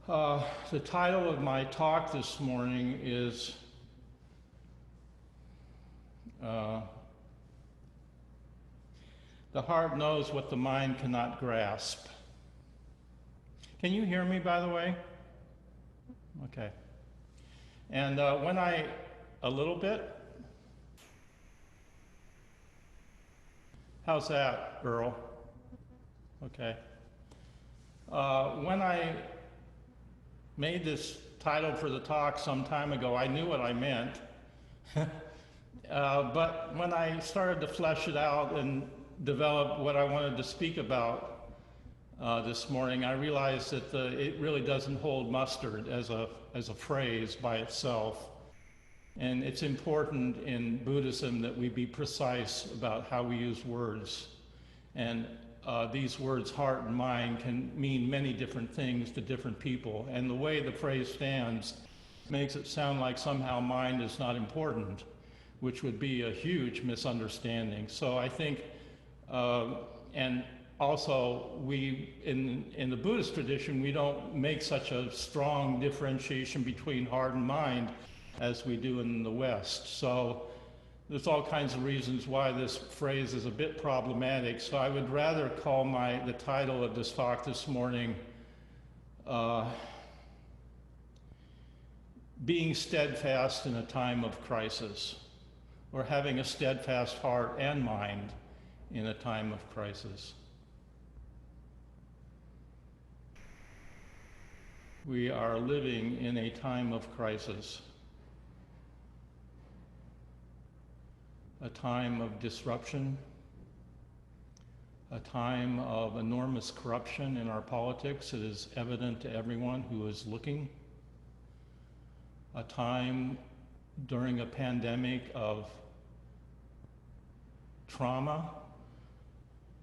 The title of my talk this morning is The Heart Knows What the Mind Cannot Grasp. Can you hear me, by the way? Okay. And a little bit? How's that, Earl? Okay. When I made this title for the talk some time ago, I knew what I meant. But when I started to flesh it out and develop what I wanted to speak about this morning, I realized that it really doesn't hold mustard as a phrase by itself. And it's important in Buddhism that we be precise about how we use words. And these words, heart and mind, can mean many different things to different people. And the way the phrase stands makes it sound like somehow mind is not important, which would be a huge misunderstanding. So I think, and also we, in the Buddhist tradition, we don't make such a strong differentiation between heart and mind as we do in the West. So there's all kinds of reasons why this phrase is a bit problematic. So I would rather call the title of this talk this morning, Being Steadfast in a Time of Crisis, or having a steadfast heart and mind in a time of crisis. We are living in a time of crisis, a time of disruption, a time of enormous corruption in our politics. It is evident to everyone who is looking. A time during a pandemic of trauma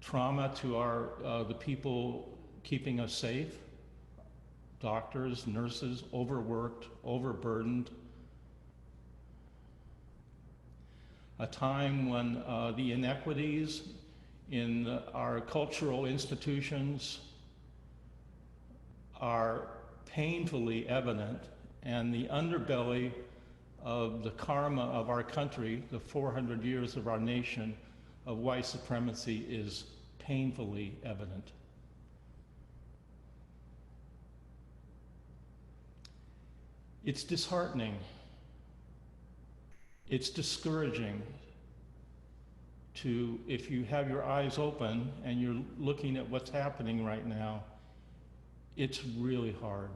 to the people keeping us safe, doctors, nurses, overworked, overburdened. A time when the inequities in our cultural institutions are painfully evident, and the underbelly of the karma of our country, the 400 years of our nation of white supremacy, is painfully evident. It's disheartening. It's discouraging if you have your eyes open and you're looking at what's happening right now, it's really hard.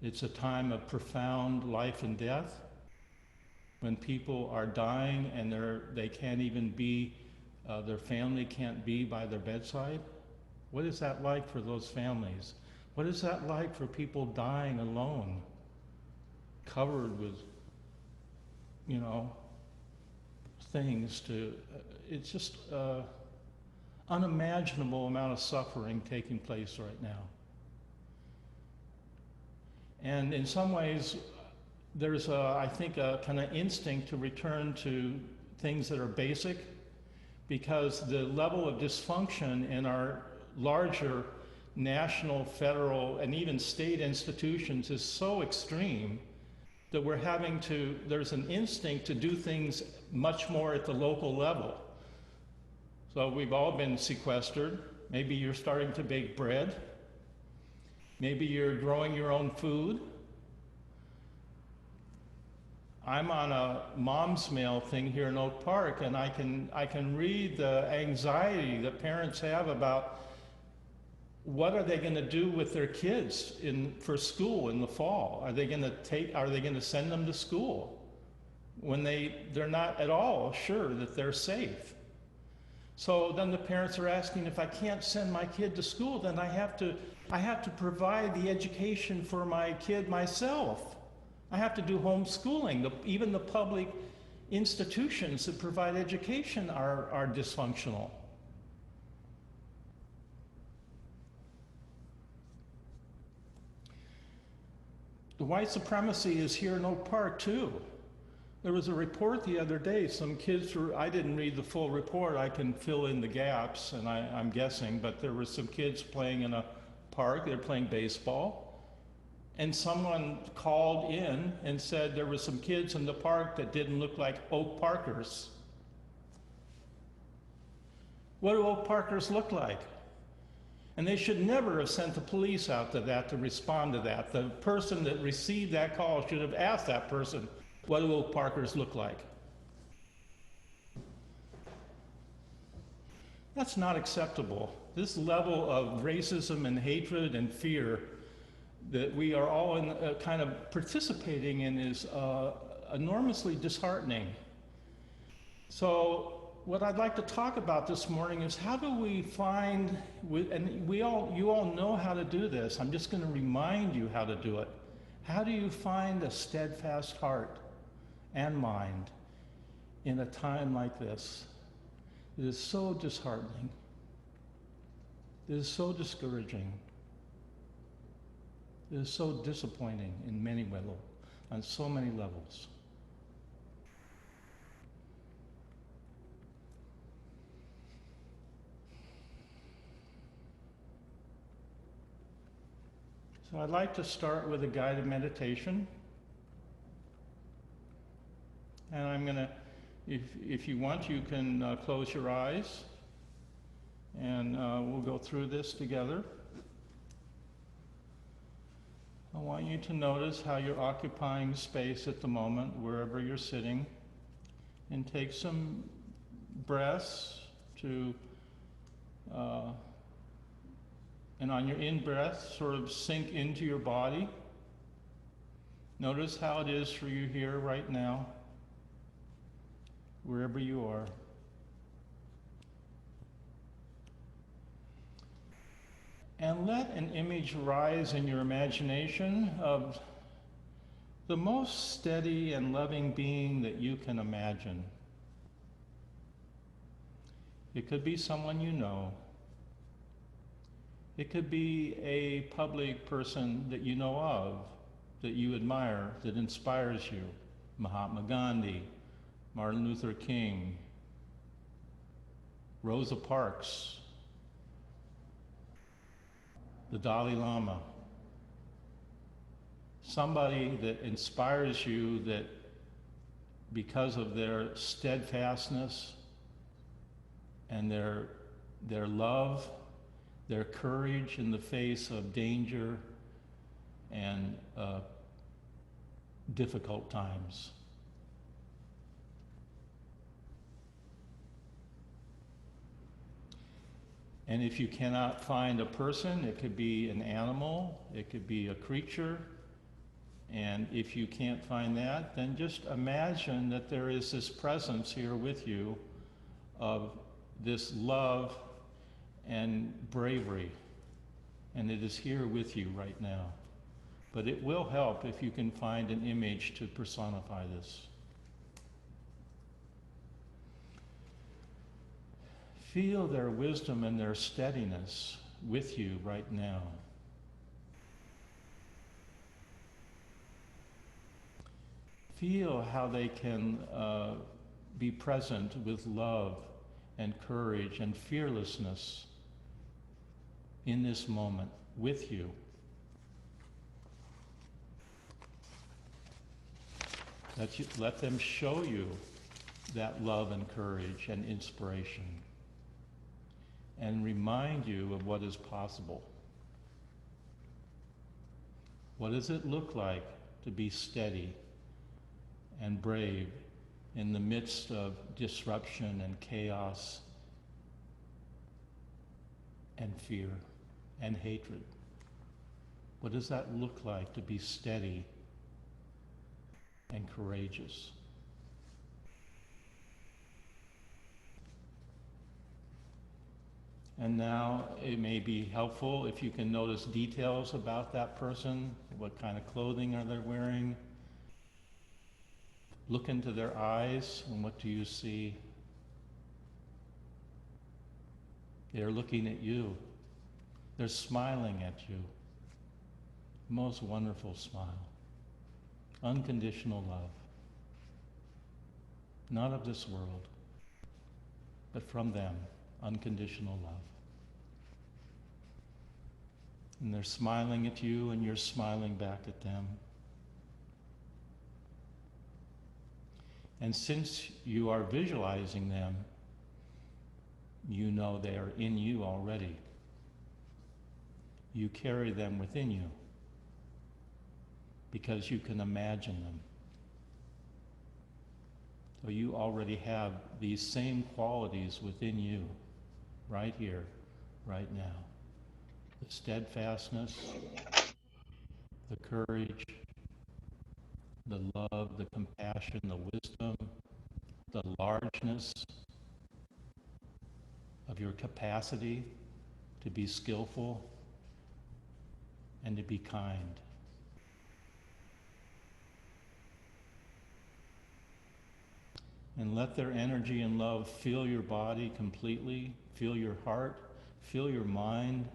It's a time of profound life and death, when people are dying and they can't even be, their family can't be by their bedside. What is that like for those families? What is that like for people dying alone, covered with things it's just unimaginable amount of suffering taking place right now. And in some ways, there's I think a kind of instinct to return to things that are basic, because the level of dysfunction in our larger national, federal, and even state institutions is so extreme that there's an instinct to do things much more at the local level. So we've all been sequestered. Maybe you're starting to bake bread. Maybe you're growing your own food. I'm on a mom's mail thing here in Oak Park, and I can read the anxiety that parents have about what are they going to do with their kids for school in the fall? Are they going to send them to school when they're not at all sure that they're safe? So then the parents are asking, if I can't send my kid to school, then I have to provide the education for my kid myself. I have to do homeschooling. Even the public institutions that provide education are dysfunctional. The white supremacy is here in Oak Park too. There was a report the other day, some kids I didn't read the full report, I can fill in the gaps, and I'm guessing, but there were some kids playing in a park, they're playing baseball, and someone called in and said there were some kids in the park that didn't look like Oak Parkers. What do Oak Parkers look like? And they should never have sent the police out to that to respond to that. The person that received that call should have asked that person, what do Oak Parkers look like? That's not acceptable. This level of racism and hatred and fear that we are all in, kind of participating in is enormously disheartening. So what I'd like to talk about this morning is how do we find, and you all know how to do this. I'm just going to remind you how to do it. How do you find a steadfast heart and mind in a time like this? It is so disheartening. It is so discouraging. It is so disappointing in many ways, on so many levels. So I'd like to start with a guided meditation. And I'm going to, if you want, you can close your eyes. And we'll go through this together. I want you to notice how you're occupying space at the moment, wherever you're sitting. And take some breaths to and on your in-breath, sort of sink into your body. Notice how it is for you here right now, wherever you are. And let an image rise in your imagination of the most steady and loving being that you can imagine. It could be someone you know. It could be a public person that you know of, that you admire, that inspires you. Mahatma Gandhi, Martin Luther King, Rosa Parks, the Dalai Lama. Somebody that inspires you, that because of their steadfastness and their love, their courage in the face of danger and difficult times. And if you cannot find a person, it could be an animal, it could be a creature. And if you can't find that, then just imagine that there is this presence here with you of this love and bravery, and it is here with you right now. But it will help if you can find an image to personify this. Feel their wisdom and their steadiness with you right now. Feel how they can be present with love and courage and fearlessness in this moment with you. Let them show you that love and courage and inspiration, and remind you of what is possible. What does it look like to be steady and brave in the midst of disruption and chaos and fear and hatred? What does that look like to be steady and courageous? And now it may be helpful if you can notice details about that person. What kind of clothing are they wearing? Look into their eyes, and what do you see? They're looking at you. They're smiling at you. Most wonderful smile. Unconditional love. Not of this world, but from them. Unconditional love. And they're smiling at you, and you're smiling back at them. And since you are visualizing them, you know they are in you already. You carry them within you because you can imagine them. So you already have these same qualities within you, right here, right now. The steadfastness, the courage, the love, the compassion, the wisdom, the largeness of your capacity to be skillful and to be kind. And let their energy and love fill your body completely, fill your heart, fill your mind.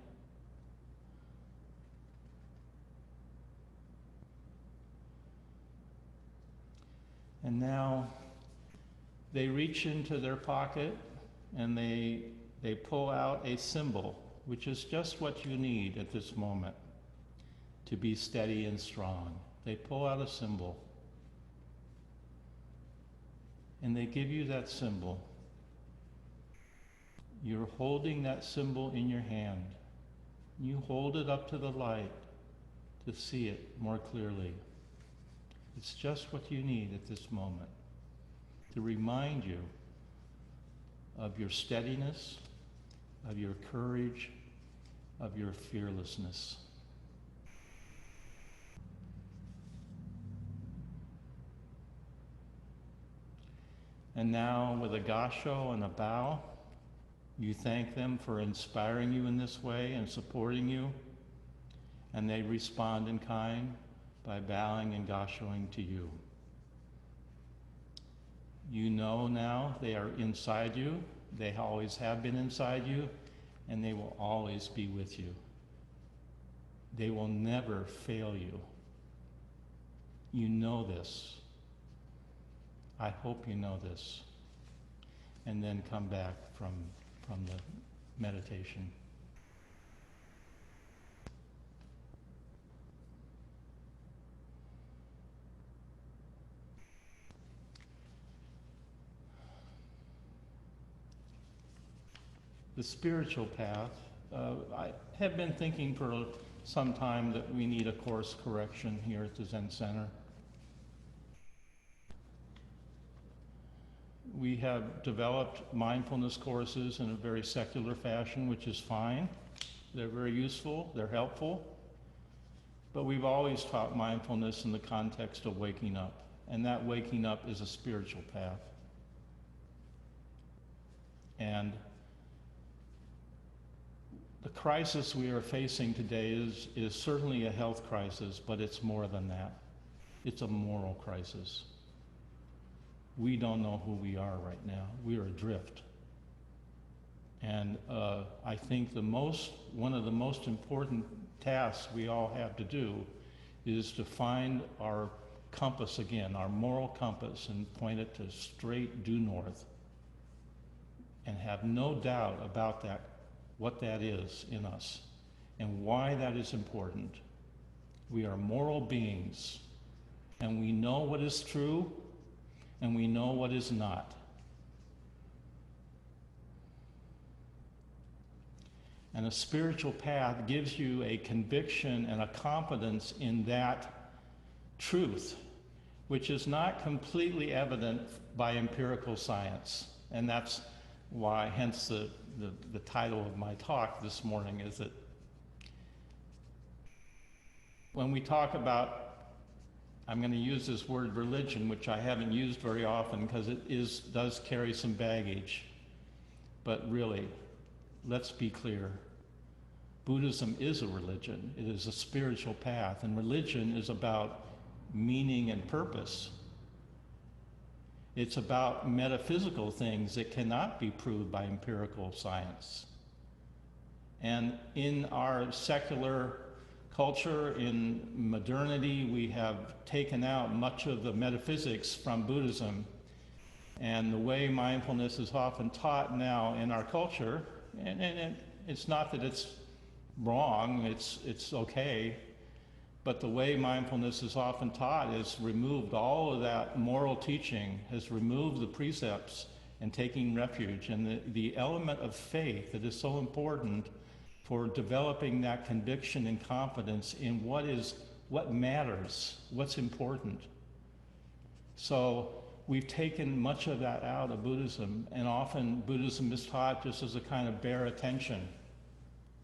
And now they reach into their pocket and they pull out a symbol, which is just what you need at this moment to be steady and strong. They pull out a symbol. And they give you that symbol. You're holding that symbol in your hand. You hold it up to the light to see it more clearly. It's just what you need at this moment to remind you of your steadiness, of your courage, of your fearlessness. And now, with a gasho and a bow, you thank them for inspiring you in this way and supporting you, and they respond in kind by bowing and gashoing to you. You know now they are inside you, they always have been inside you, and they will always be with you. They will never fail you. You know this. I hope you know this. And then come back from the meditation. The spiritual path, I have been thinking for some time that we need a course correction here at the Zen Center. We have developed mindfulness courses in a very secular fashion, which is fine. They're very useful, they're helpful. But we've always taught mindfulness in the context of waking up. And that waking up is a spiritual path. And the crisis we are facing today is certainly a health crisis, but it's more than that. It's a moral crisis. We don't know who we are right now. We are adrift. And I think one of the most important tasks we all have to do is to find our compass again, our moral compass, and point it to straight due north. And have no doubt about that, what that is in us, and why that is important. We are moral beings, and we know what is true, and we know what is not. And a spiritual path gives you a conviction and a confidence in that truth, which is not completely evident by empirical science. And that's why, hence the title of my talk this morning, is that when we talk about, I'm going to use this word religion, which I haven't used very often because it does carry some baggage. But really, let's be clear. Buddhism is a religion. It is a spiritual path. And religion is about meaning and purpose. It's about metaphysical things that cannot be proved by empirical science. And in our secular culture, in modernity, we have taken out much of the metaphysics from Buddhism. And the way mindfulness is often taught now in our culture, and it's not that it's wrong, it's okay. But the way mindfulness is often taught is removed all of that moral teaching, has removed the precepts and taking refuge. And the element of faith that is so important for developing that conviction and confidence in what matters, what's important. So we've taken much of that out of Buddhism, and often Buddhism is taught just as a kind of bare attention.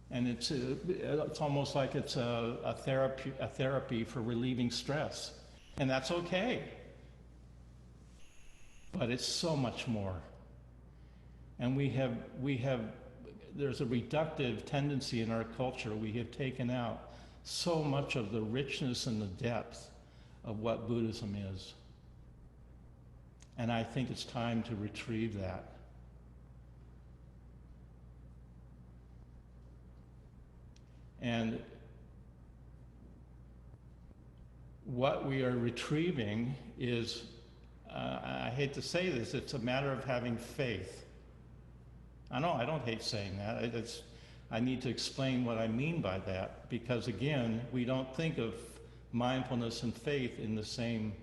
And it's almost like it's a therapy for relieving stress. And that's okay. But it's so much more. And there's a reductive tendency in our culture. We have taken out so much of the richness and the depth of what Buddhism is. And I think it's time to retrieve that. And what we are retrieving is, I hate to say this, it's a matter of having faith. I know, I don't hate saying that. I need to explain what I mean by that, because again, we don't think of mindfulness and faith in the same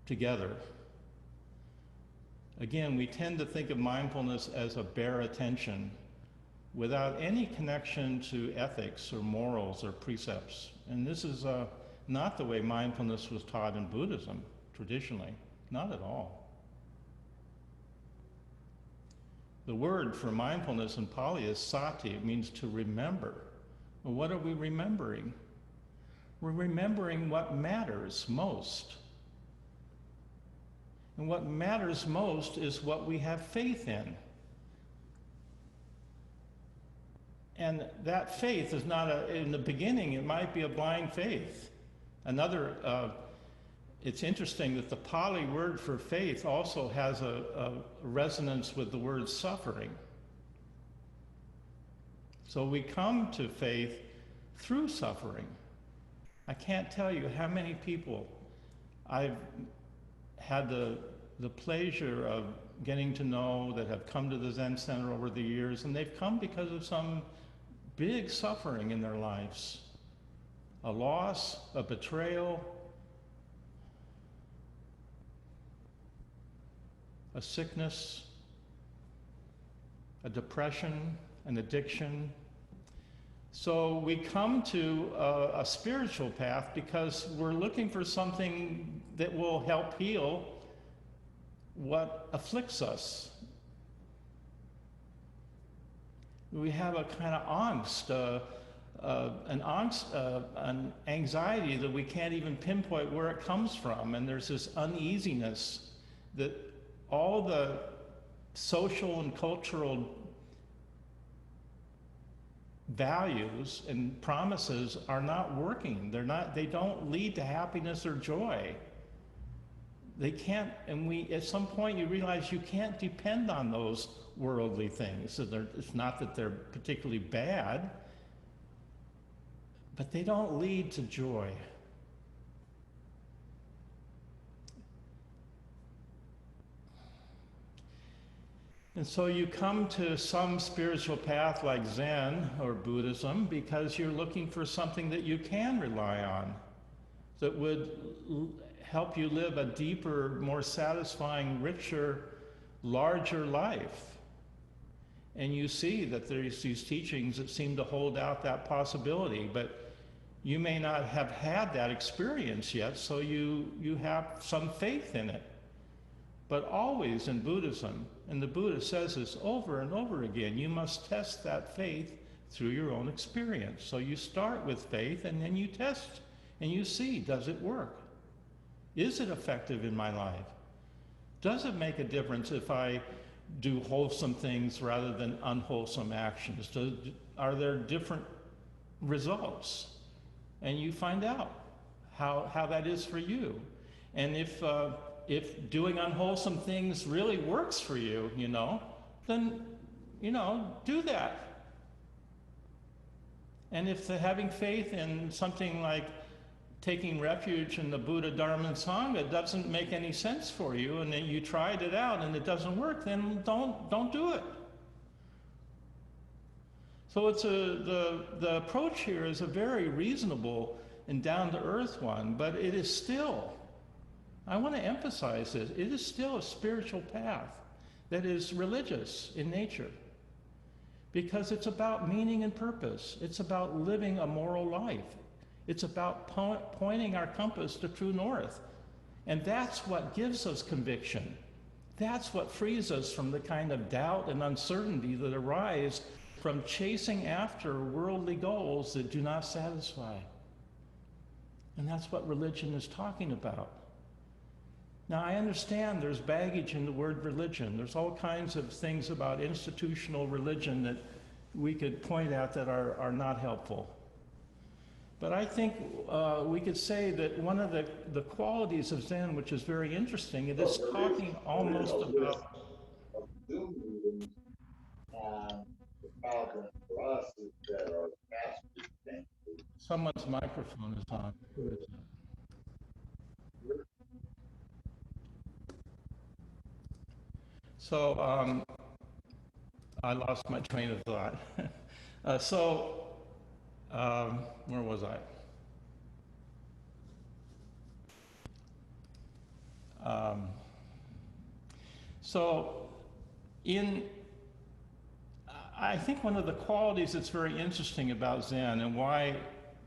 together. Again, we tend to think of mindfulness as a bare attention without any connection to ethics or morals or precepts. And this is not the way mindfulness was taught in Buddhism, traditionally. Not at all. The word for mindfulness in Pali is sati. It means to remember. Well, what are we remembering? We're remembering what matters most. And what matters most is what we have faith in. And that faith is not in the beginning, it might be a blind faith. It's interesting that the Pali word for faith also has a resonance with the word suffering. So we come to faith through suffering. I can't tell you how many people I've had the pleasure of getting to know that have come to the Zen Center over the years, and they've come because of some big suffering in their lives. A loss, a betrayal, a sickness, a depression, an addiction. So we come to a spiritual path because we're looking for something that will help heal what afflicts us. We have a kind of angst, an anxiety that we can't even pinpoint where it comes from, and there's this uneasiness that all the social and cultural values and promises are not working. They don't lead to happiness or joy. They can't, and at some point you realize you can't depend on those worldly things. It's not that they're particularly bad, but they don't lead to joy. And so you come to some spiritual path like Zen or Buddhism because you're looking for something that you can rely on, that would help you live a deeper, more satisfying, richer, larger life. And you see that there's these teachings that seem to hold out that possibility, but you may not have had that experience yet, so you have some faith in it. But always in Buddhism, and the Buddha says this over and over again, you must test that faith through your own experience. So you start with faith and then you test and you see, does it work? Is it effective in my life? Does it make a difference if I do wholesome things rather than unwholesome actions? Are there different results? And you find out how that is for you. And if doing unwholesome things really works for you, then, do that. And if having faith in something like taking refuge in the Buddha, Dharma, and Sangha doesn't make any sense for you, and then you tried it out and it doesn't work, then don't do it. So the approach here is a very reasonable and down-to-earth one, but it is still, I want to emphasize this, it is still a spiritual path that is religious in nature, because it's about meaning and purpose. It's about living a moral life. It's about pointing our compass to true north. And that's what gives us conviction. That's what frees us from the kind of doubt and uncertainty that arise from chasing after worldly goals that do not satisfy. And that's what religion is talking about. Now, I understand there's baggage in the word religion. There's all kinds of things about institutional religion that we could point out that are not helpful. But I think we could say that one of the qualities of Zen, which is very interesting, it is talking almost about... The problem for us is that our masters think... Someone's microphone is on. Who is that? So I lost my train of thought. Where was I? I think one of the qualities that's very interesting about Zen and why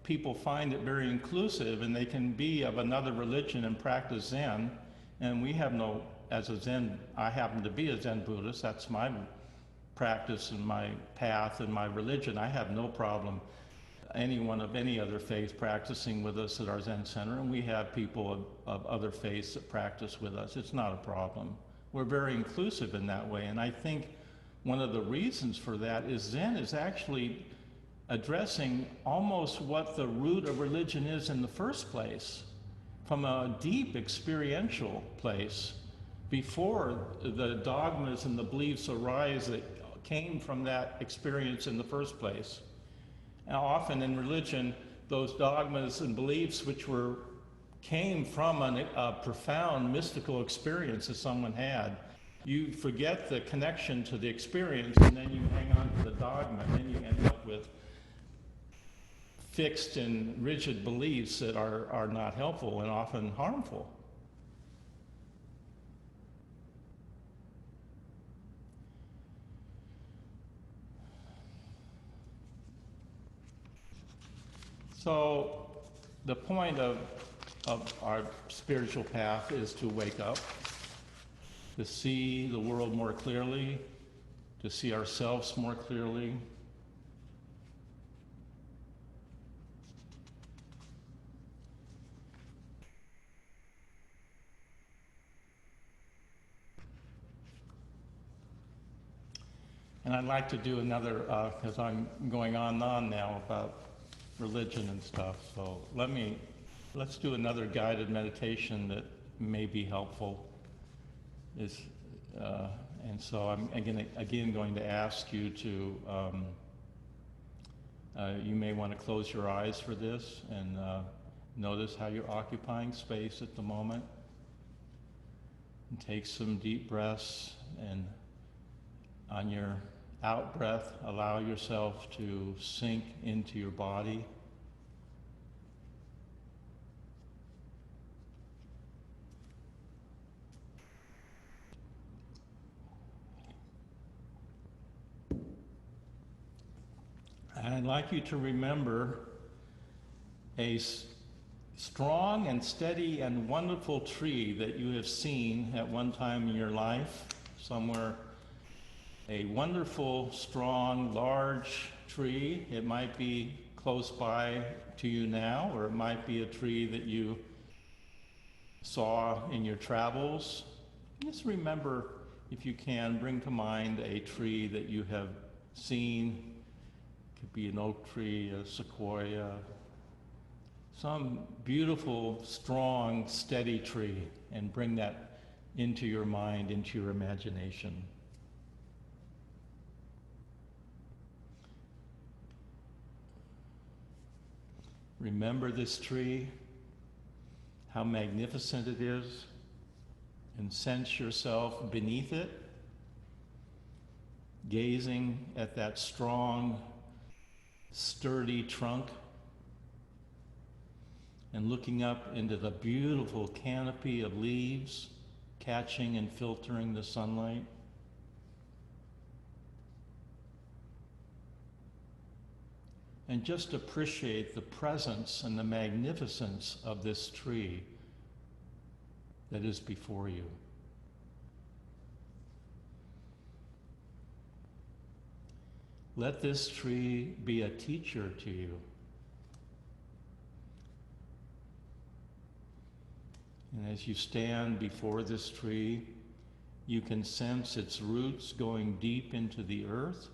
people find it very inclusive, and they can be of another religion and practice Zen, and we have no, as a Zen, I happen to be a Zen Buddhist, that's my practice and my path and my religion. I have no problem anyone of any other faith practicing with us at our Zen center, and we have people of other faiths that practice with us. It's not a problem. We're very inclusive in that way, and I think one of the reasons for that is Zen is actually addressing almost what the root of religion is in the first place, from a deep experiential place, before the dogmas and the beliefs arise that came from that experience in the first place. Now, often in religion, those dogmas and beliefs which came from a profound mystical experience that someone had, you forget the connection to the experience, and then you hang on to the dogma, and then you end up with fixed and rigid beliefs that are not helpful and often harmful. So the point of our spiritual path is to wake up, to see the world more clearly, to see ourselves more clearly. And I'd like to do another, because I'm going on and on now about religion and stuff, so let's do another guided meditation that may be helpful. And so I'm again going to ask you to, you may want to close your eyes for this and notice how you're occupying space at the moment. And take some deep breaths, and on your out breath, allow yourself to sink into your body. And I'd like you to remember a strong and steady and wonderful tree that you have seen at one time in your life, somewhere. A wonderful, strong, large tree. It might be close by to you now, or it might be a tree that you saw in your travels. Just remember, if you can, bring to mind a tree that you have seen. It could be an oak tree, a sequoia, some beautiful, strong, steady tree, and bring that into your mind, into your imagination. Remember this tree, how magnificent it is, and sense yourself beneath it, gazing at that strong, sturdy trunk, and looking up into the beautiful canopy of leaves, catching and filtering the sunlight. And just appreciate the presence and the magnificence of this tree that is before you. Let this tree be a teacher to you. And as you stand before this tree, you can sense its roots going deep into the earth,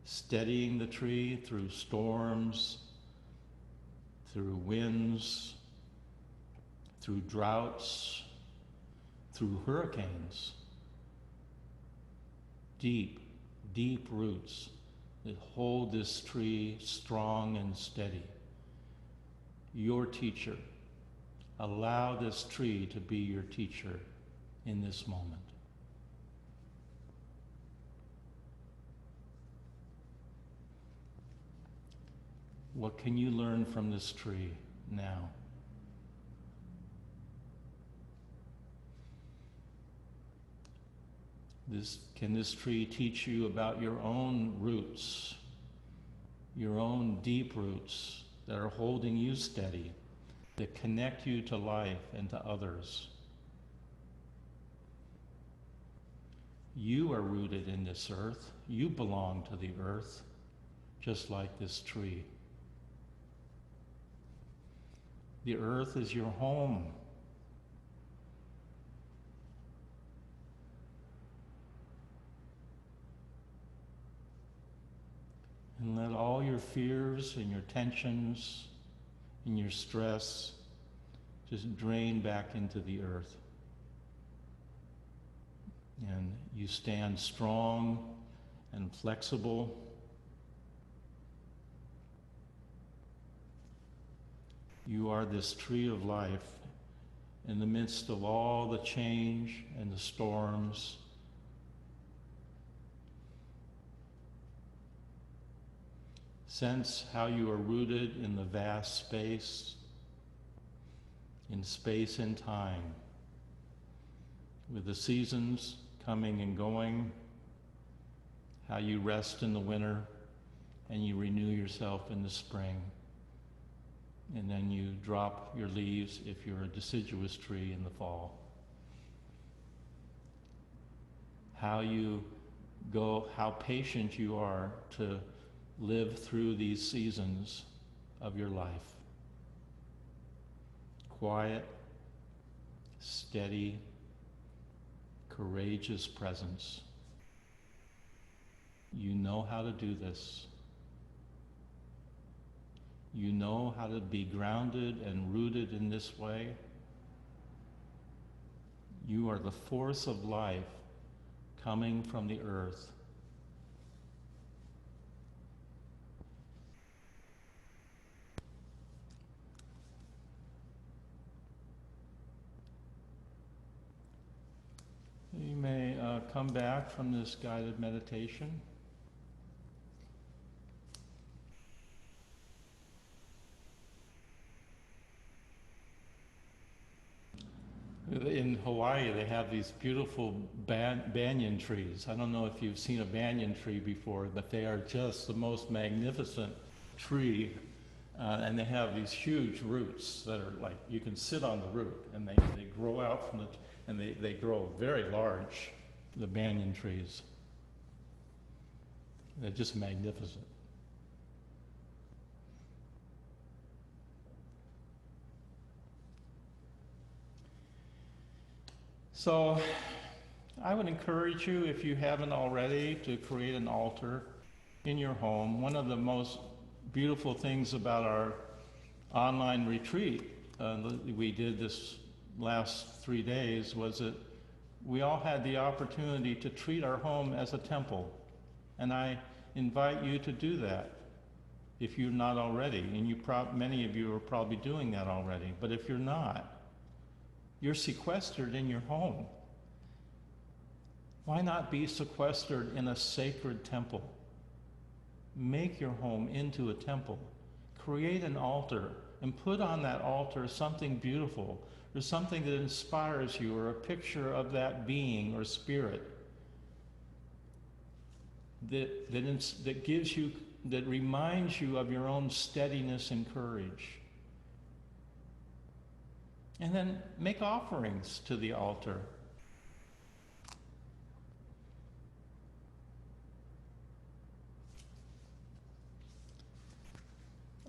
steadying the tree through storms, through winds, through droughts, through hurricanes. Deep, deep roots that hold this tree strong and steady. Your teacher. Allow this tree to be your teacher in this moment. What can you learn from this tree now? Can this tree teach you about your own roots, your own deep roots that are holding you steady, that connect you to life and to others? You are rooted in this earth. You belong to the earth, just like this tree. The earth is your home. And let all your fears and your tensions and your stress just drain back into the earth. And you stand strong and flexible. You are this tree of life in the midst of all the change and the storms. Sense how you are rooted in the vast space, in space and time, with the seasons coming and going, how you rest in the winter and you renew yourself in the spring, and then you drop your leaves if you're a deciduous tree in the fall. How patient you are to live through these seasons of your life. Quiet, steady, courageous presence. You know how to do this. You know how to be grounded and rooted in this way. You are the force of life coming from the earth. You may come back from this guided meditation. In Hawaii, they have these beautiful banyan trees. I don't know if you've seen a banyan tree before, but they are just the most magnificent tree. And they have these huge roots that are like, you can sit on the root, and they grow out from and they grow very large, the banyan trees. They're just magnificent. So I would encourage you, if you haven't already, to create an altar in your home. One of the most beautiful things about our online retreat we did this last 3 days was that we all had the opportunity to treat our home as a temple. And I invite you to do that if you're not already. And many of you are probably doing that already. But if you're not, you're sequestered in your home. Why not be sequestered in a sacred temple? make your home into a temple. Create an altar and put on that altar something beautiful or something that inspires you or a picture of that being or spirit that gives you, that reminds you of your own steadiness and courage. And then make offerings to the altar.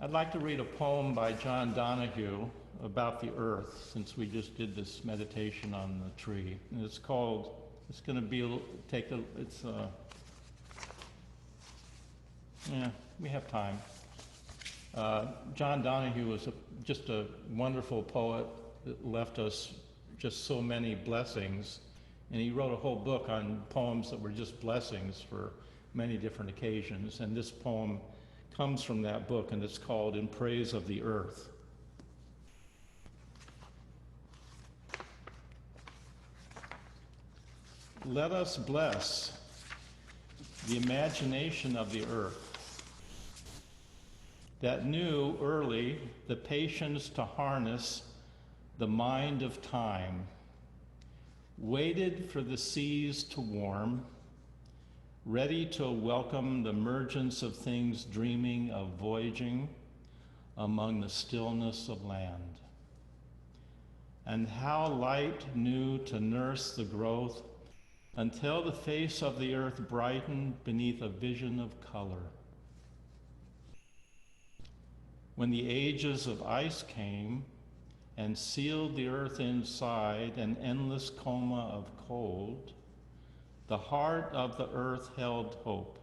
I'd like to read a poem by John Donahue about the earth, since we just did this meditation on the tree. And it's called, it's going to be, we have time. John Donahue was just a wonderful poet that left us just so many blessings. And he wrote a whole book on poems that were just blessings for many different occasions. And this poem comes from that book, and it's called In Praise of the Earth. Let us bless the imagination of the earth that knew early the patience to harness the mind of time, waited for the seas to warm, ready to welcome the emergence of things dreaming of voyaging among the stillness of land. And how light knew to nurse the growth until the face of the earth brightened beneath a vision of color. When the ages of ice came and sealed the earth inside an endless coma of cold, the heart of the earth held hope,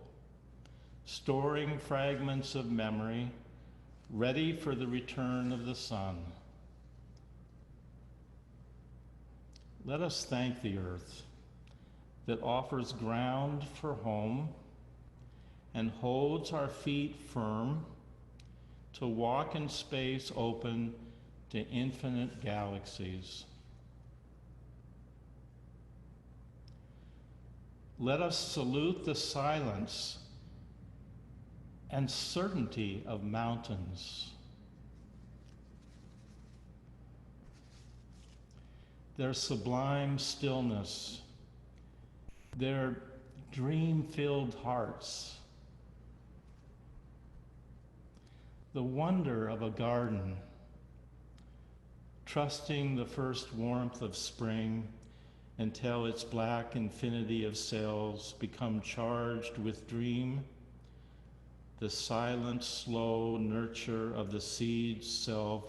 storing fragments of memory, ready for the return of the sun. Let us thank the earth that offers ground for home and holds our feet firm to walk in space open to infinite galaxies. Let us salute the silence and certainty of mountains. Their sublime stillness, their dream-filled hearts, the wonder of a garden, trusting the first warmth of spring until its black infinity of cells become charged with dream, the silent, slow nurture of the seed's self,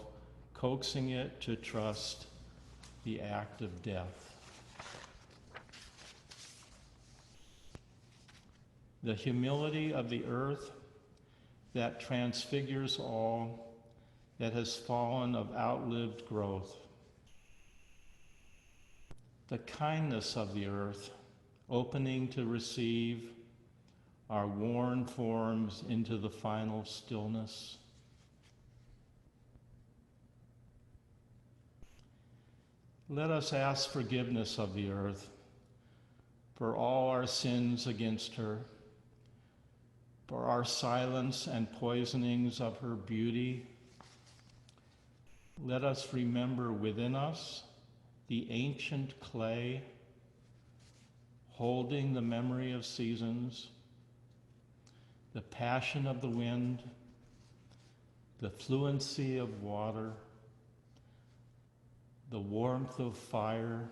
coaxing it to trust the act of death. The humility of the earth that transfigures all, that has fallen of outlived growth. The kindness of the earth, opening to receive our worn forms into the final stillness. Let us ask forgiveness of the earth for all our sins against her, for our silence and poisonings of her beauty. Let us remember within us the ancient clay, holding the memory of seasons, the passion of the wind, the fluency of water, the warmth of fire,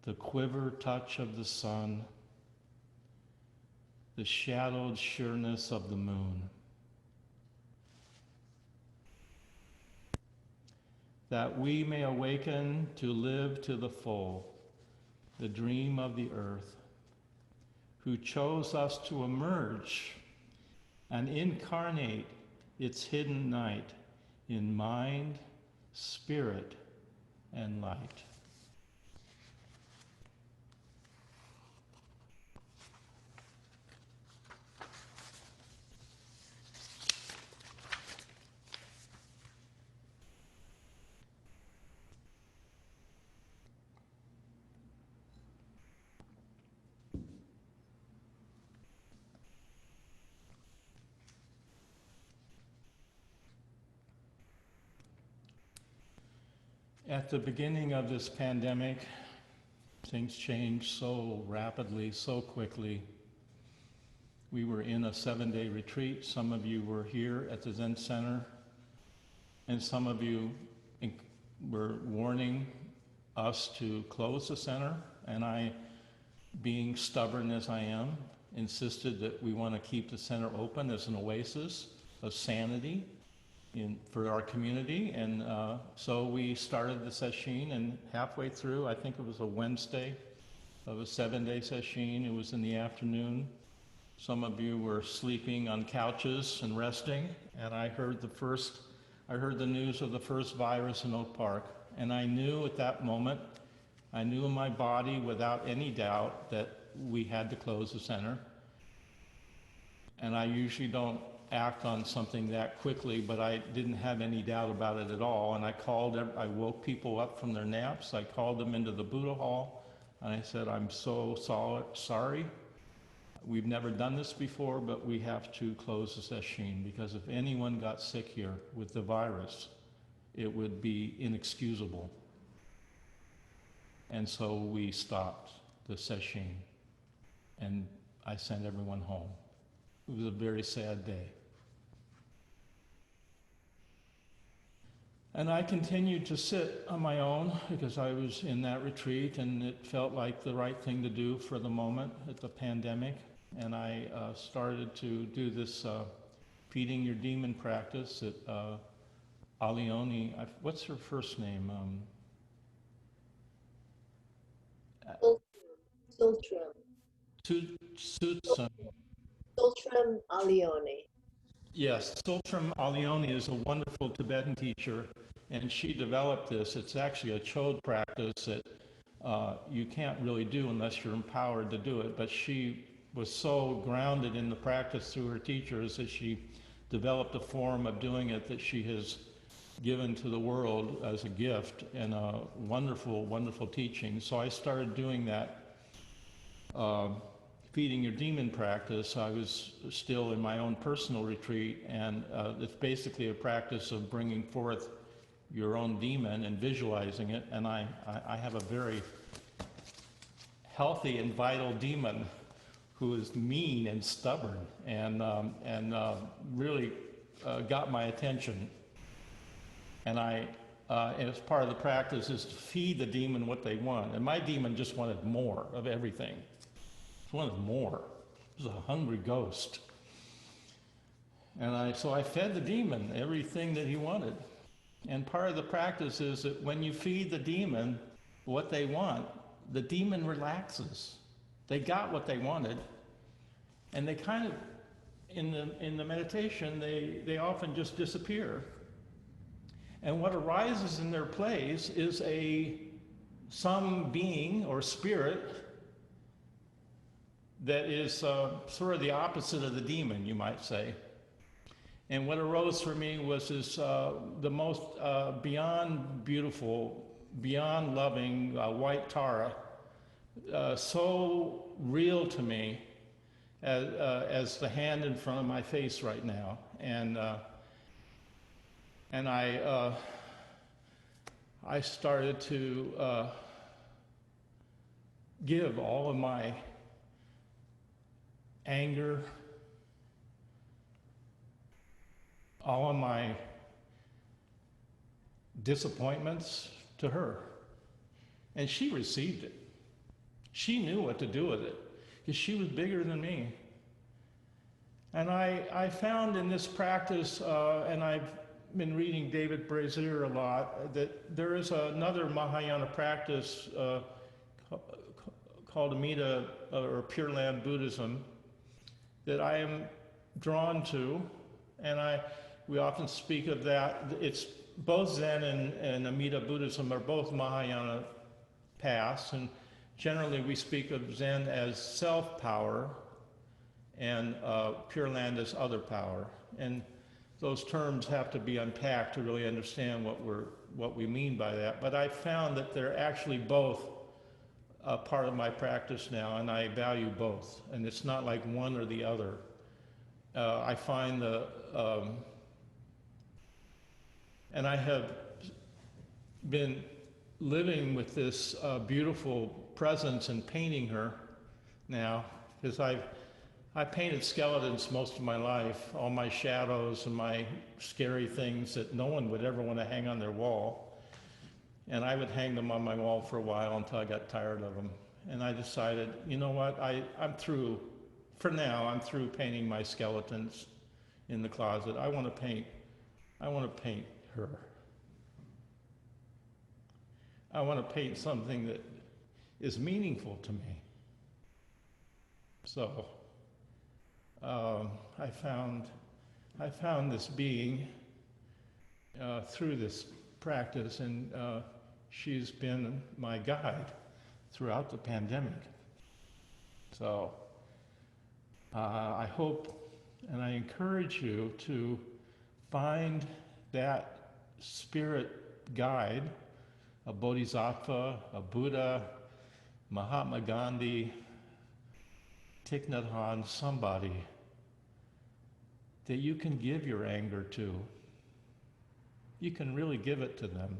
the quiver touch of the sun, the shadowed sureness of the moon. That we may awaken to live to the full the dream of the earth, who chose us to emerge and incarnate its hidden night in mind, spirit, and light. At the beginning of this pandemic, things changed so rapidly, so quickly. We were in a 7-day retreat. Some of you were here at the Zen Center, and some of you were warning us to close the center, and I, being stubborn as I am, insisted that we want to keep the center open as an oasis of sanity for our community. And so we started the sesshin, and halfway through, I think it was a Wednesday of a 7-day sesshin, it was in the afternoon. Some of you were sleeping on couches and resting, and I heard the news of the first virus in Oak Park, and I knew at that moment, I knew in my body without any doubt that we had to close the center. And I usually don't act on something that quickly, but I didn't have any doubt about it at all. And I woke people up from their naps. I called them into the Buddha hall, and I said, I'm so sorry. We've never done this before, but we have to close the sesshin, because if anyone got sick here with the virus, it would be inexcusable. And so we stopped the sesshin, and I sent everyone home. It was a very sad day. And I continued to sit on my own because I was in that retreat, and it felt like the right thing to do for the moment at the pandemic. And I started to do this feeding your demon practice at Alioni. What's her first name? Sultram Alioni. Yes, Sultram Alioni is a wonderful Tibetan teacher, and she developed this. It's actually a chode practice that you can't really do unless you're empowered to do it, but she was so grounded in the practice through her teachers that she developed a form of doing it that she has given to the world as a gift, and a wonderful, wonderful teaching. So I started doing that feeding your demon practice. I was still in my own personal retreat, and it's basically a practice of bringing forth your own demon and visualizing it. And I have a very healthy and vital demon who is mean and stubborn, and really got my attention. And as part of the practice is to feed the demon what they want. And my demon just wanted more of everything. He wanted more. It was a hungry ghost. And so I fed the demon everything that he wanted. And part of the practice is that when you feed the demon what they want, the demon relaxes. They got what they wanted, and they kind of, in the meditation, they often just disappear. And what arises in their place is some being or spirit that is sort of the opposite of the demon, you might say. And what arose for me was the most beyond beautiful, beyond loving white Tara, so real to me as the hand in front of my face right now. And I started to give all of my anger, all of my disappointments to her. And she received it. She knew what to do with it, because she was bigger than me. And I found in this practice, and I've been reading David Brazier a lot, that there is another Mahayana practice called Amida, or Pure Land Buddhism, that I am drawn to, and we often speak of that. It's both Zen and Amida Buddhism are both Mahayana paths, and generally we speak of Zen as self-power and Pure Land as other power. And those terms have to be unpacked to really understand what we mean by that. But I found that they're actually both a part of my practice now, and I value both. And it's not like one or the other. I find and I have been living with this beautiful presence and painting her now, because I painted skeletons most of my life, all my shadows and my scary things that no one would ever want to hang on their wall. And I would hang them on my wall for a while until I got tired of them. And I decided, you know what, I'm through. For now, I'm through painting my skeletons in the closet. I want to paint her. I want to paint something that is meaningful to me. So I found this being through this practice, and she's been my guide throughout the pandemic. So I hope and I encourage you to find that spirit guide, a bodhisattva, a Buddha, Mahatma Gandhi, Thich Nhat Hanh, somebody that you can give your anger to. You can really give it to them.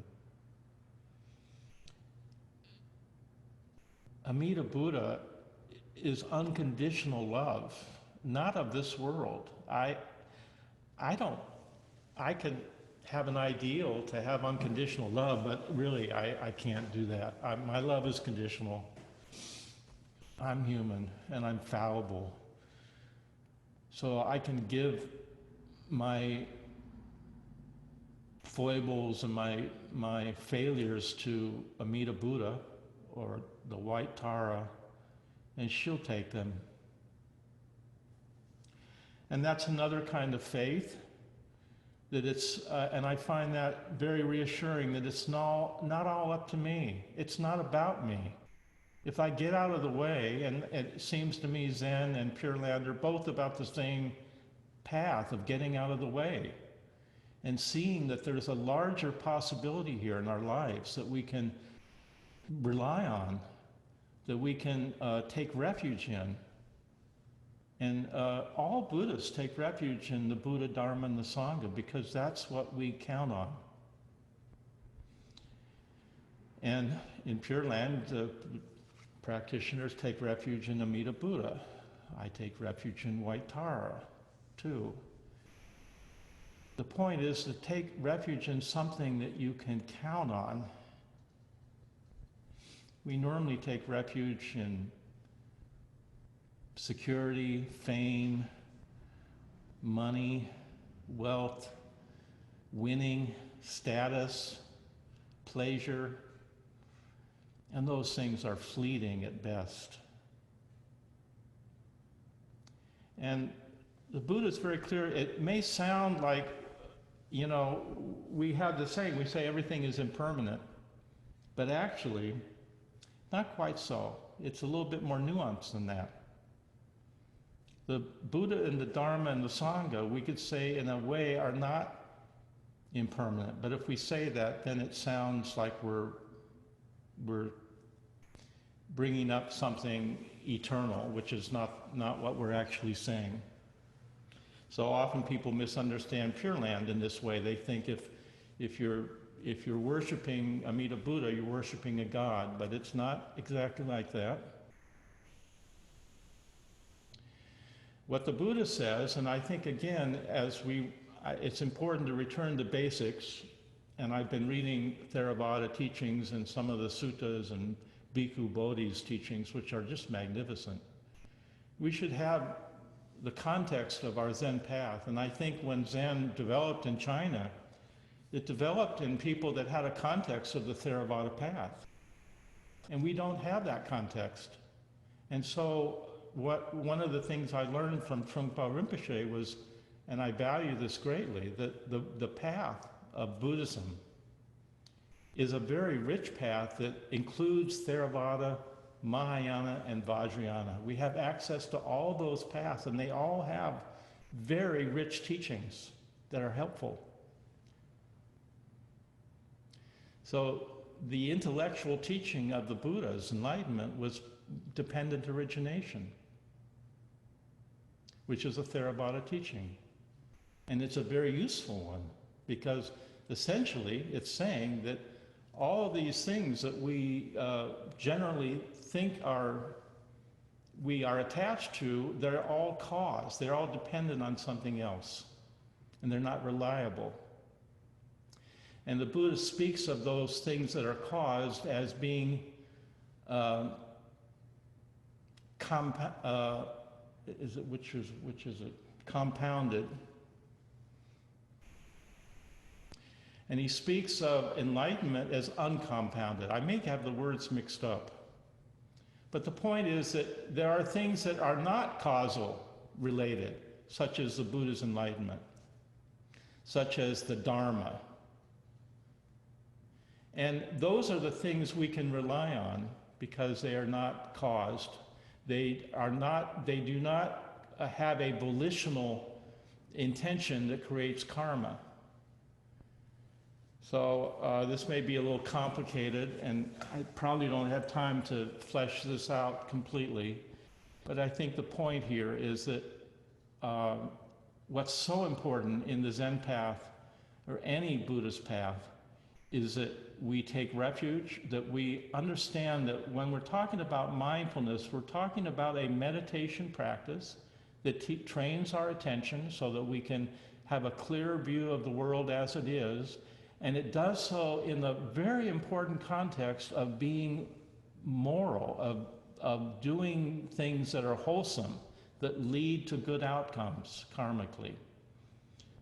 Amida Buddha is unconditional love, not of this world. I can have an ideal to have unconditional love, but really I can't do that. My love is conditional. I'm human and I'm fallible. So I can give my foibles and my failures to Amida Buddha or the White Tara, and she'll take them. And that's another kind of faith, that it's, and I find that very reassuring, that it's not all up to me. It's not about me. If I get out of the way, and it seems to me Zen and Pure Land are both about the same path of getting out of the way and seeing that there's a larger possibility here in our lives that we can rely on, that we can take refuge in. And all Buddhists take refuge in the Buddha, Dharma, and the Sangha because that's what we count on. And in Pure Land, the practitioners take refuge in Amida Buddha. I take refuge in White Tara, too. The point is to take refuge in something that you can count on. We normally take refuge in security, fame, money, wealth, winning, status, pleasure, and those things are fleeting at best. And the Buddha is very clear. It may sound like, we have the saying, we say everything is impermanent, but actually, not quite so. It's a little bit more nuanced than that. The Buddha and the Dharma and the Sangha, we could say in a way, are not impermanent. But if we say that, then it sounds like we're bringing up something eternal, which is not what we're actually saying. So often people misunderstand Pure Land in this way. They think if you're worshiping Amida Buddha, you're worshiping a god, but it's not exactly like that. What the Buddha says, and I think again, it's important to return to basics, and I've been reading Theravada teachings and some of the suttas and Bhikkhu Bodhi's teachings, which are just magnificent. We should have the context of our Zen path, and I think when Zen developed in China, it developed in people that had a context of the Theravada path. And we don't have that context. And so one of the things I learned from Trungpa Rinpoche was, and I value this greatly, that the path of Buddhism is a very rich path that includes Theravada, Mahayana, and Vajrayana. We have access to all those paths, and they all have very rich teachings that are helpful. So the intellectual teaching of the Buddha's enlightenment was dependent origination, which is a Theravada teaching. And it's a very useful one because essentially it's saying that all of these things that we generally think we are attached to, they're all cause. They're all dependent on something else, and they're not reliable. And the Buddha speaks of those things that are caused as being compounded. And he speaks of enlightenment as uncompounded. I may have the words mixed up. But the point is that there are things that are not causal related, such as the Buddha's enlightenment, such as the Dharma. And those are the things we can rely on because they are not caused. They do not have a volitional intention that creates karma. So this may be a little complicated, and I probably don't have time to flesh this out completely, but I think the point here is that what's so important in the Zen path, or any Buddhist path, is that we take refuge, that we understand that when we're talking about mindfulness, we're talking about a meditation practice that trains our attention so that we can have a clear view of the world as it is. And it does so in the very important context of being moral, of doing things that are wholesome, that lead to good outcomes karmically.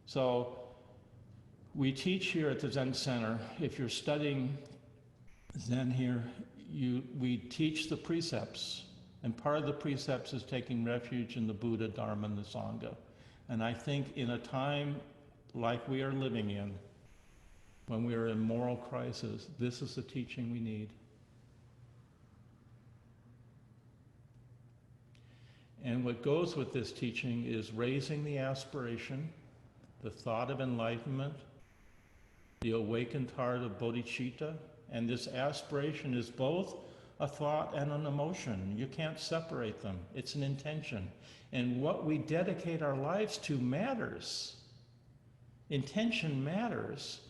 So we teach here at the Zen Center, if you're studying Zen here, we teach the precepts. And part of the precepts is taking refuge in the Buddha, Dharma, and the Sangha. And I think in a time like we are living in, when we are in moral crisis, this is the teaching we need. And what goes with this teaching is raising the aspiration, the thought of enlightenment, the awakened heart of bodhicitta. And this aspiration is both a thought and an emotion. You can't separate them. It's an intention. And what we dedicate our lives to matters. Intention matters.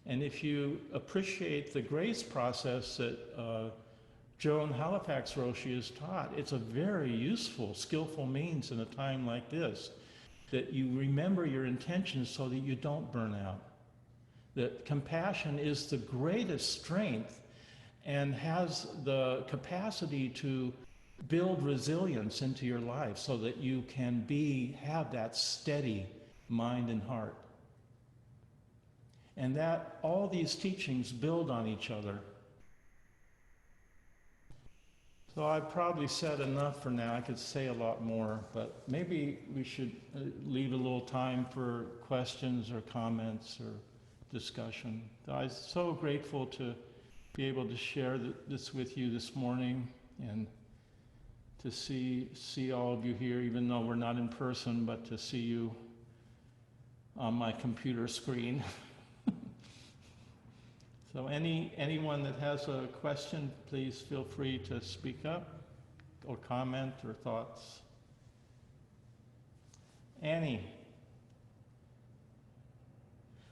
And if you appreciate the grace process that Joan Halifax Roshi has taught, it's a very useful, skillful means in a time like this, that you remember your intentions so that you don't burn out. That compassion is the greatest strength and has the capacity to build resilience into your life so that you can have that steady mind and heart. And that all these teachings build on each other. So I've probably said enough for now. I could say a lot more, but maybe we should leave a little time for questions or comments or discussion. I'm so grateful to be able to share this with you this morning and to see all of you here, even though we're not in person, but to see you on my computer screen. So anyone that has a question, please feel free to speak up or comment or thoughts. Annie.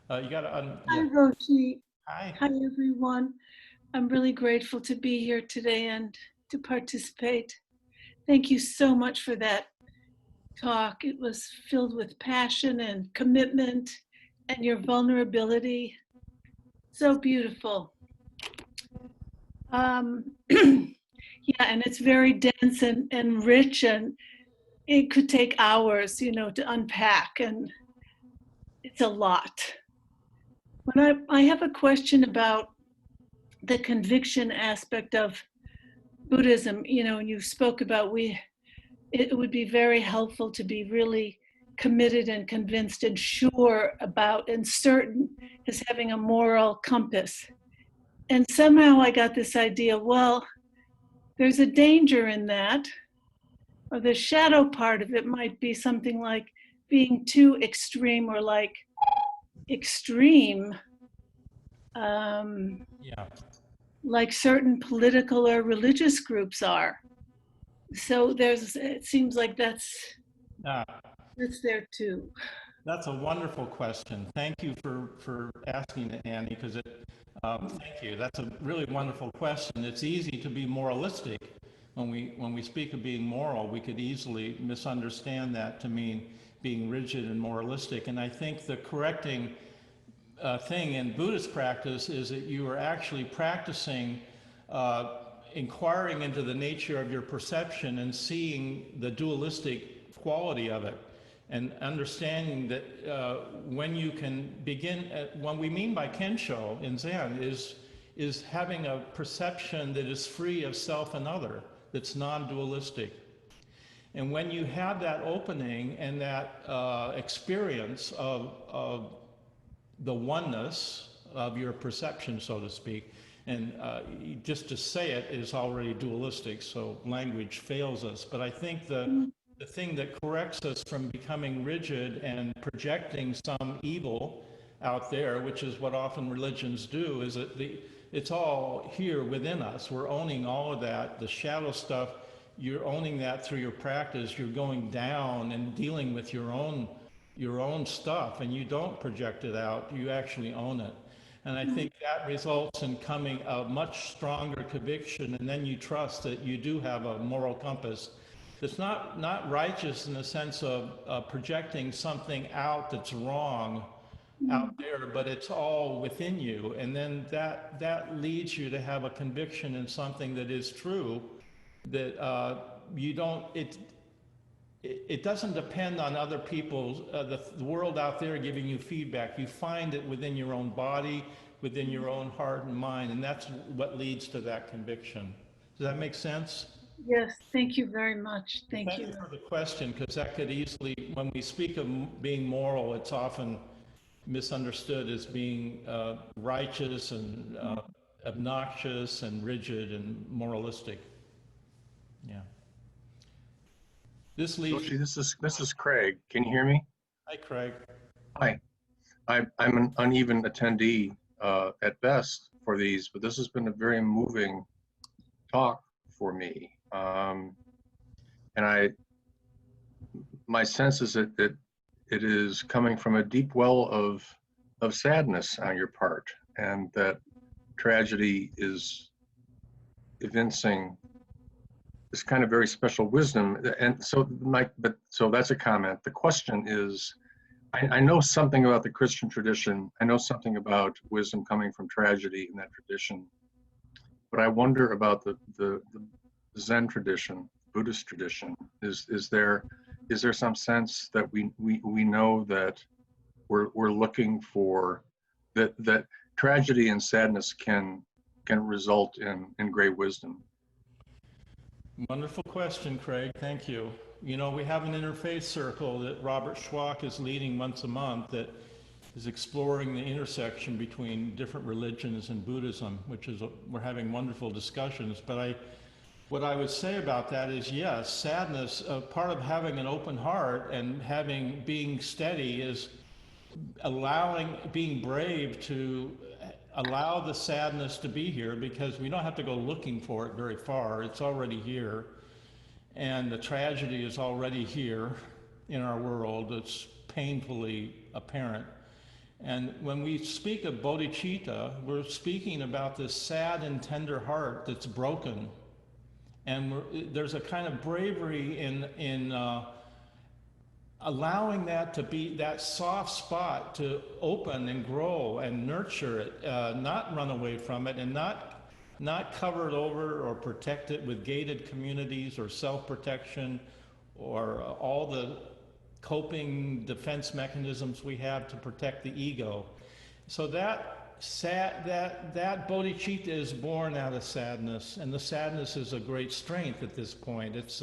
You got to Hi, Roshi. Hi. Hi, everyone. I'm really grateful to be here today and to participate. Thank you so much for that talk. It was filled with passion and commitment and your vulnerability. So beautiful. Yeah, and it's very dense and rich, and it could take hours, to unpack, and it's a lot. When I have a question about the conviction aspect of Buddhism, and you spoke about it would be very helpful to be really committed and convinced and sure about and certain as having a moral compass. And somehow I got this idea, well, there's a danger in that, or the shadow part of it might be something like being too extreme or like extreme, like certain political or religious groups are. So it seems like that's there too. That's a wonderful question. Thank you for asking it, Annie, because thank you. That's a really wonderful question. It's easy to be moralistic. When we speak of being moral, we could easily misunderstand that to mean being rigid and moralistic. And I think the correcting thing in Buddhist practice is that you are actually practicing inquiring into the nature of your perception and seeing the dualistic quality of it, and understanding that when you can begin, what we mean by kensho in Zen is having a perception that is free of self and other, that's non-dualistic. And when you have that opening and that experience of the oneness of your perception, so to speak, and just to say it is already dualistic, so language fails us. But I think the thing that corrects us from becoming rigid and projecting some evil out there, which is what often religions do, is that it's all here within us. We're owning all of that, the shadow stuff. You're owning that through your practice. You're going down and dealing with your own stuff, and you don't project it out. You actually own it. And I think that results in coming a much stronger conviction, and then you trust that you do have a moral compass. It's not righteous in the sense of projecting something out that's wrong out there, but it's all within you. And then that leads you to have a conviction in something that is true, that you don't, it doesn't depend on other people's, the world out there giving you feedback. You find it within your own body, within your own heart and mind, and that's what leads to that conviction. Does that make sense? Yes, thank you very much. Thank Thank you. you for the question, because that could easily, when we speak of being moral, it's often misunderstood as being righteous and obnoxious and rigid and moralistic. Yeah. This leads. Roshi, this is Craig. Can you hear me? Hi, Craig. Hi. I'm an uneven attendee at best for these, but this has been a very moving talk for me. And my sense is that it is coming from a deep well of sadness on your part, and that tragedy is evincing this kind of very special wisdom. And so so that's a comment. The question is, I know something about the Christian tradition. I know something about wisdom coming from tragedy in that tradition. But I wonder about the Zen tradition, Buddhist tradition. Is there some sense that we know that we're looking for that tragedy and sadness can result in great wisdom? Wonderful question, Craig. Thank you. You know, we have an interfaith circle that Robert Schwach is leading once a month that is exploring the intersection between different religions and Buddhism, which is, we're having wonderful discussions. But what I would say about that is, yes, sadness, part of having an open heart and being steady is being brave to allow the sadness to be here, because we don't have to go looking for it very far. It's already here. And the tragedy is already here in our world. It's painfully apparent. And when we speak of bodhicitta, we're speaking about this sad and tender heart that's broken. And there's a kind of bravery in allowing that to be, that soft spot to open and grow and nurture it, not run away from it, and not cover it over or protect it with gated communities or self-protection or all the coping defense mechanisms we have to protect the ego. So that bodhicitta is born out of sadness, and the sadness is a great strength at this point. It's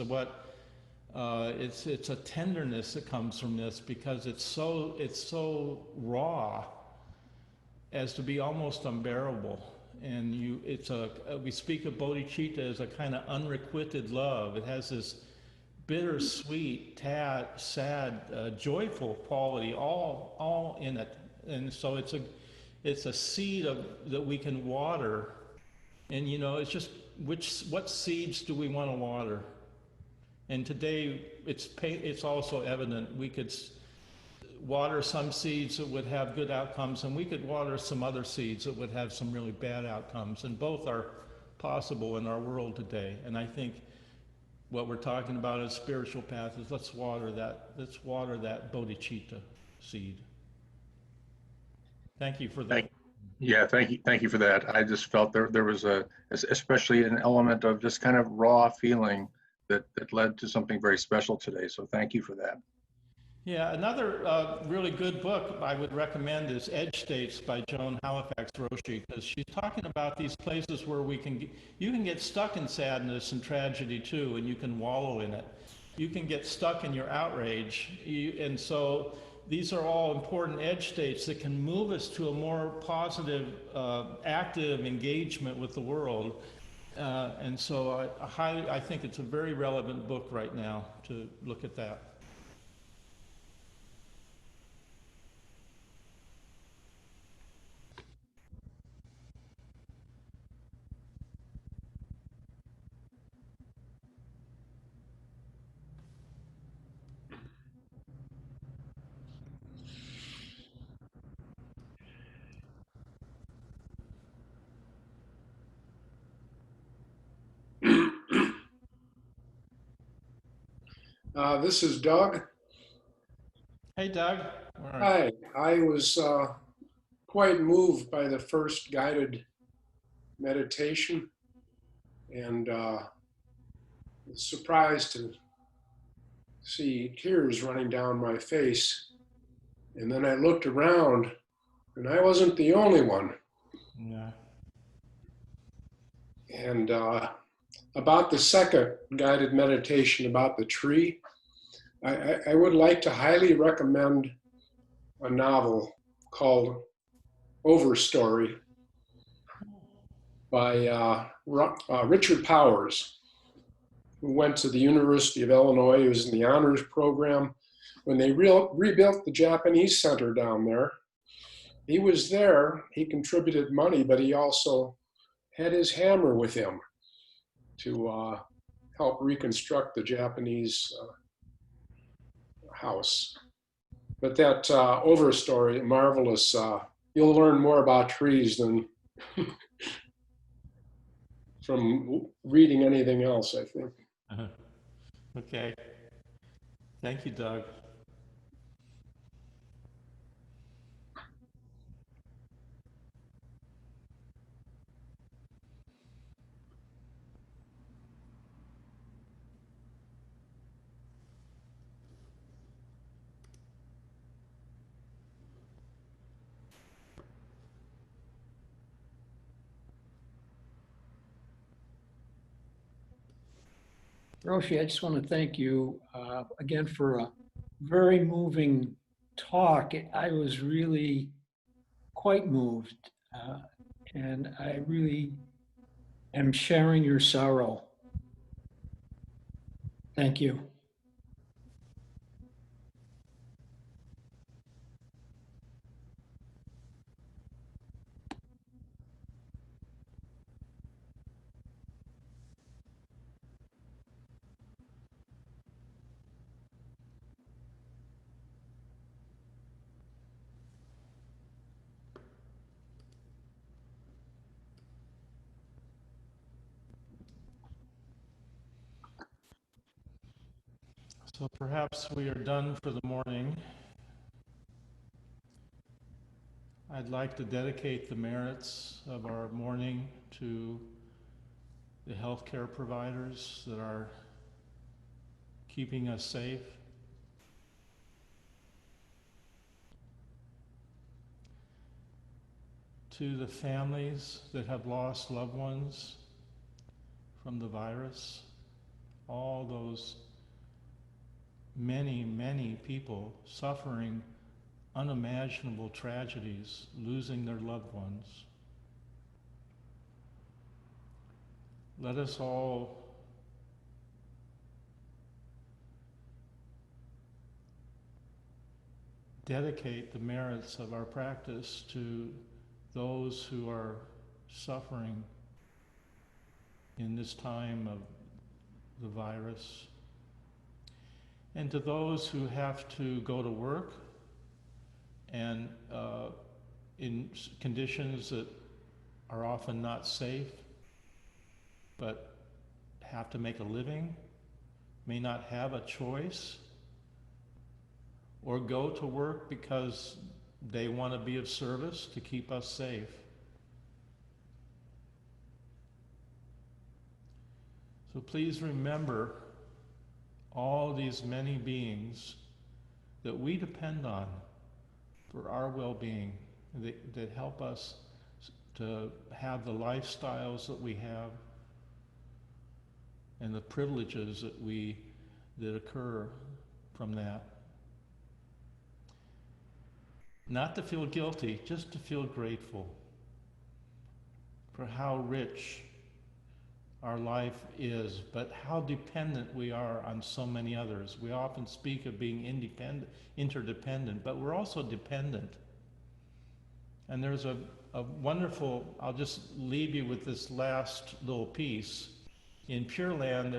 it's a tenderness that comes from this, because it's so raw as to be almost unbearable. And we speak of bodhicitta as a kind of unrequited love. It has this bittersweet, sad, joyful quality all in it. And so it's a seed that we can water. And you know, it's just what seeds do we want to water? And today it's also evident water some seeds that would have good outcomes, and we could water some other seeds that would have some really bad outcomes. And both are possible in our world today. And I think what we're talking about as spiritual path is let's water that bodhicitta seed. Thank you for that. Thank you for that. I just felt there was especially an element of just kind of raw feeling that led to something very special today. So thank you for that. Yeah, another really good book I would recommend is Edge States by Joan Halifax Roshi, because she's talking about these places where you can get stuck in sadness and tragedy too, and you can wallow in it. You can get stuck in your outrage, and so these are all important edge states that can move us to a more positive, active engagement with the world. And so I think it's a very relevant book right now to look at that. This is Doug. Hey, Doug. Hi. I was quite moved by the first guided meditation and surprised to see tears running down my face. And then I looked around and I wasn't the only one. Yeah. And about the second guided meditation about the tree, I would like to highly recommend a novel called Overstory by Richard Powers, who went to the University of Illinois. He was in the honors program when they rebuilt the Japanese center down there. He was there, he contributed money, but he also had his hammer with him to help reconstruct the Japanese house. But that Overstory, marvelous. You'll learn more about trees than from reading anything else, I think. Okay. Thank you, Doug. Roshi, I just want to thank you again for a very moving talk. I was really quite moved, and I really am sharing your sorrow. Thank you. So perhaps we are done for the morning. I'd like to dedicate the merits of our morning to the healthcare providers that are keeping us safe. To the families that have lost loved ones from the virus, all those many, many people suffering unimaginable tragedies, losing their loved ones. Let us all dedicate the merits of our practice to those who are suffering in this time of the virus, and to those who have to go to work and in conditions that are often not safe, but have to make a living, may not have a choice, or go to work because they want to be of service to keep us safe. So please remember all these many beings that we depend on for our well-being, that help us to have the lifestyles that we have and the privileges that occur from that. Not to feel guilty, just to feel grateful for how rich our life is, but how dependent we are on so many others. We often speak of being interdependent, but we're also dependent. And there's a wonderful, I'll just leave you with this last little piece. In Pure Land,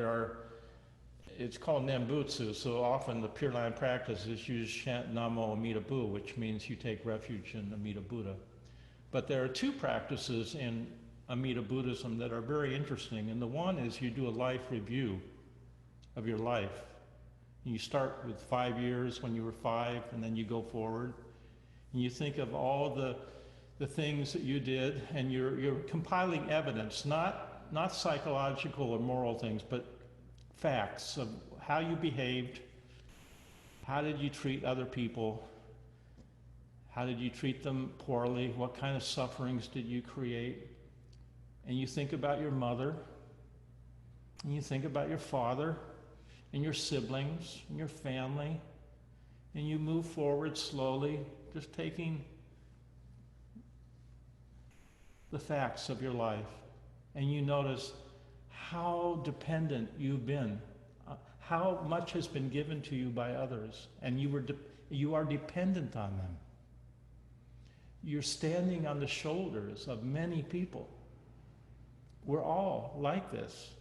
it's called Nimbutsu, so often the Pure Land practices use chant Namo Amida Bu, which means you take refuge in Amida Buddha. But there are two practices in Amida Buddhism that are very interesting, and the one is you do a life review of your life. You start with 5 years when you were 5, and then you go forward, and you think of all the things that you did, and you're compiling evidence, not psychological or moral things, but facts of how you behaved, how did you treat other people, how did you treat them poorly, what kind of sufferings did you create. And you think about your mother, and you think about your father, and your siblings, and your family, and you move forward slowly, just taking the facts of your life. And you notice how dependent you've been, how much has been given to you by others, and you are dependent on them. You're standing on the shoulders of many people. We're all like this.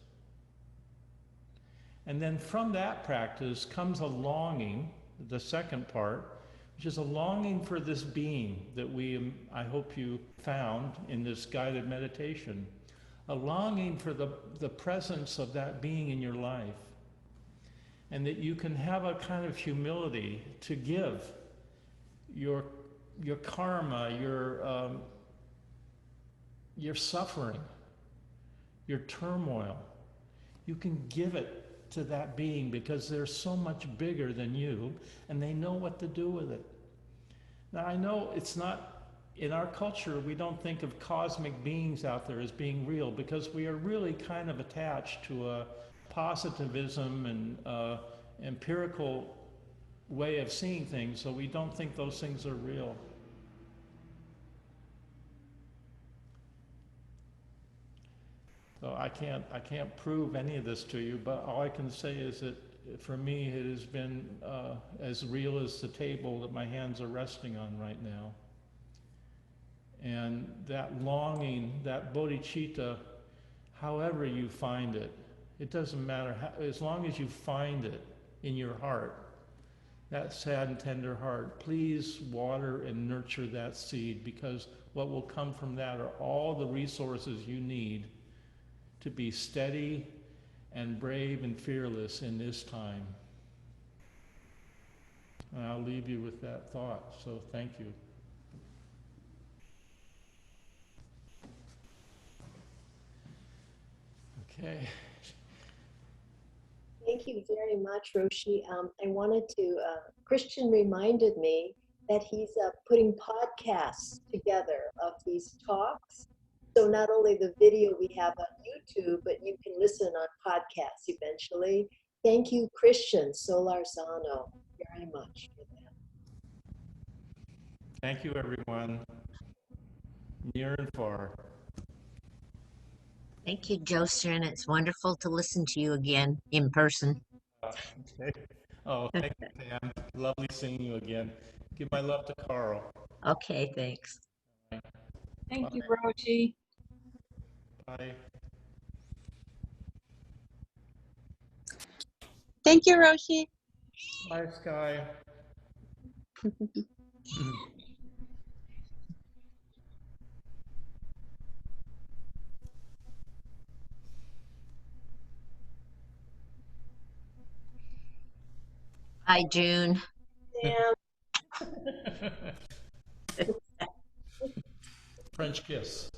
And then from that practice comes a longing, the second part, which is a longing for this being that I hope you found in this guided meditation, a longing for the presence of that being in your life, and that you can have a kind of humility to give your karma, your suffering, your turmoil. You can give it to that being because they're so much bigger than you, and they know what to do with it. Now, I know it's not, in our culture, we don't think of cosmic beings out there as being real because we are really kind of attached to a positivism and empirical way of seeing things, so we don't think those things are real. So I can't prove any of this to you, but all I can say is that for me it has been as real as the table that my hands are resting on right now. And that longing, that bodhicitta, however you find it, it doesn't matter, as long as you find it in your heart, that sad and tender heart, please water and nurture that seed, because what will come from that are all the resources you need to be steady and brave and fearless in this time. And I'll leave you with that thought, so thank you. Okay. Thank you very much, Roshi. I wanted to, Christian reminded me that he's putting podcasts together of these talks. So not only the video we have on YouTube, but you can listen on podcasts eventually. Thank you, Christian Solarzano, very much for that. Thank you, everyone, near and far. Thank you, Joshin. It's wonderful to listen to you again in person. Okay. Oh, thank you, Pam. Lovely seeing you again. Give my love to Carl. Okay, thanks. Thank you, Roshi. Bye. Thank you, Roshi. Bye, Sky. Hi, June. Sam. French kiss.